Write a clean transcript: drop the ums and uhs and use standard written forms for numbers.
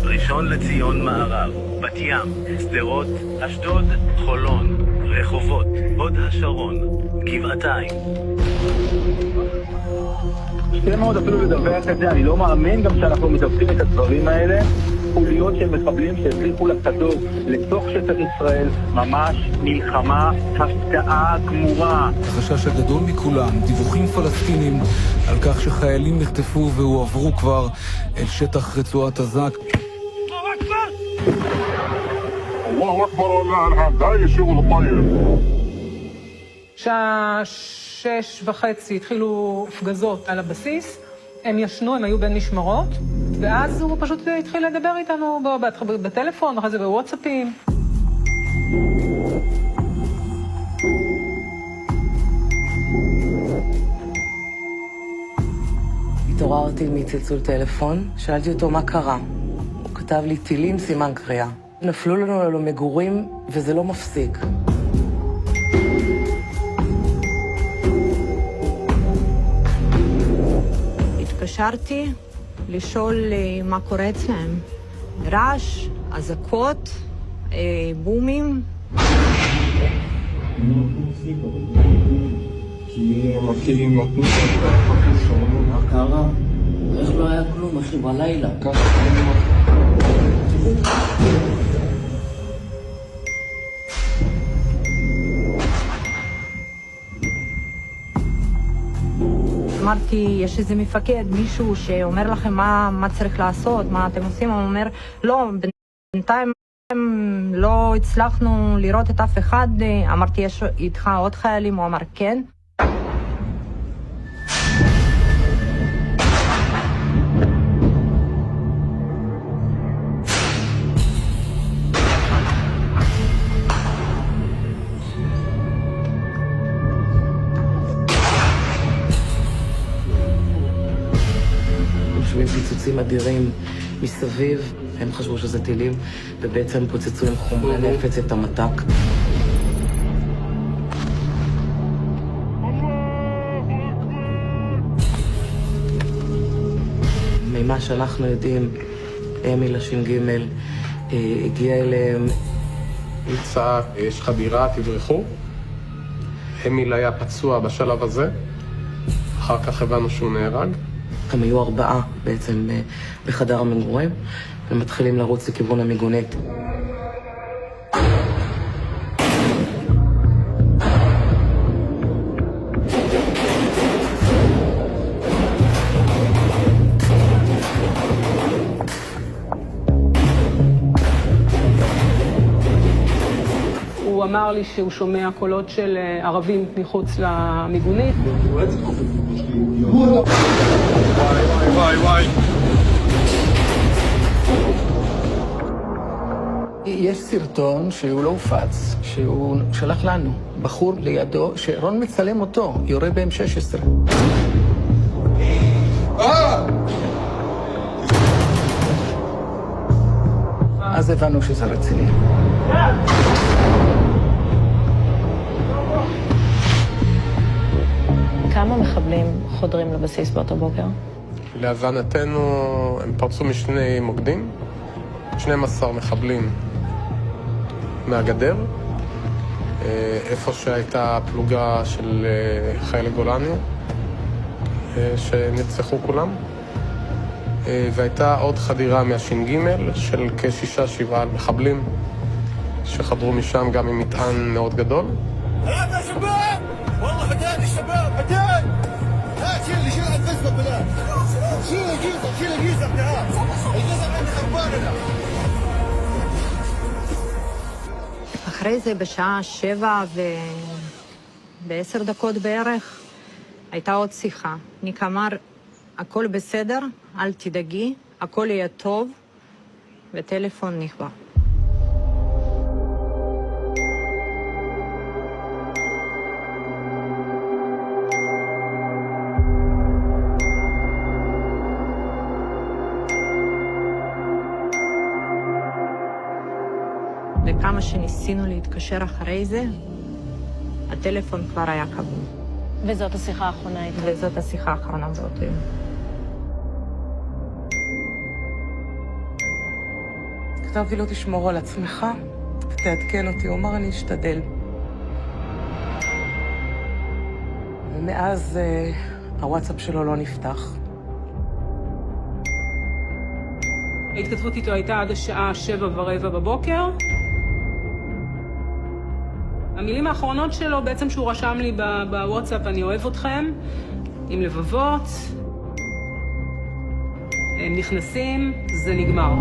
ראשון לציון מערב, בת ים, שדרות, אשדוד, חולון, רחובות, הוד השרון, גבעתיים. קשה מאוד אפילו לדווח את זה, אני לא מאמין גם שאנחנו מדווחים את הדברים האלה. חוליות של מחבלים שהצליחו לכדור לתוך שטח ישראל, ממש מלחמה, הפתעה גמורה. החשש הגדול מכולם, דיווחים פלסטינים על כך שחיילים נחטפו והועברו כבר אל שטח רצועת עזה. الله أكبر والله الحمد هاي الشغل الطيب. שעה 6:30 התחילו הפגזות על הבסיס, הם ישנו, הם היו בין משמרות, ואז הוא פשוט התחיל לדבר איתנו בטלפון, אחרי זה בוואטסאפים. התעוררתי מצלצול טלפון, שאלתי אותו מה קרה. הוא כתב לי טילים סימן קריאה. נפלו לנו על המגורים וזה לא מפסיק. התקשרתי לשאול מה קורה אצלם. רעש, אזעקות, בומים. מה קרה? איך לא היה כלום, אחי, בלילה? אמרתי, יש איזה מפקד, מישהו שאומר לכם מה צריך לעשות, מה אתם עושים? הוא אומר, לא, בינתיים לא הצלחנו לראות את אף אחד. אמרתי, יש איתך עוד חיילים? הוא אמר, כן. פיצוצים אדירים מסביב, הם חשבו שזה טילים, ובעצם פוצצו עם חומרי נפץ את המתק. ממה שאנחנו יודעים, אמיל הש"ג הגיע אליהם. יצא, יש חדירה, תברחו. אמיל היה פצוע בשלב הזה, אחר כך הבנו שהוא נהרג. הם היו 4 בעצם בחדר המגורים, ומתחילים לרוץ לכיוון המיגונית. הוא אמר לי שהוא שומע קולות של ערבים מחוץ למיגונית. יש סרטון שהוא לא הופץ, שהוא שלח לנו, בחור לידו, שרון מצלם אותו, יורה ב-M16. אז הבנו שזה רציני. כמה מחבלים חודרים לבסיס באותו בוקר? להבנתנו הם פרצו משני מוקדים, 12 מחבלים מהגדר, איפה שהייתה פלוגה של חיילי גולני, שנרצחו כולם, והייתה עוד חדירה מהש"ג של כ6-7 מחבלים שחדרו משם גם עם מטען מאוד גדול. אחרי זה בשעה 7:10 בערך הייתה עוד שיחה. ניק אמר, הכל בסדר, אל תדאגי, הכל יהיה טוב, וטלפון נכבה. וכמה שניסינו להתקשר אחרי זה, הטלפון כבר היה כבול. וזאת השיחה האחרונה איתו. וזאת השיחה האחרונה באותו יום. כתבתי לו, תשמור על עצמך, ותעדכן אותי. הוא אמר, אני אשתדל. ומאז הוואטסאפ שלו לא נפתח. ההתכתבות איתו הייתה עד השעה 7:15 בבוקר. המילים האחרונות שלו, בעצם שהוא רשם לי בוואטסאפ, אני אוהב אתכם, עם לבבות. הם נכנסים, זה נגמר.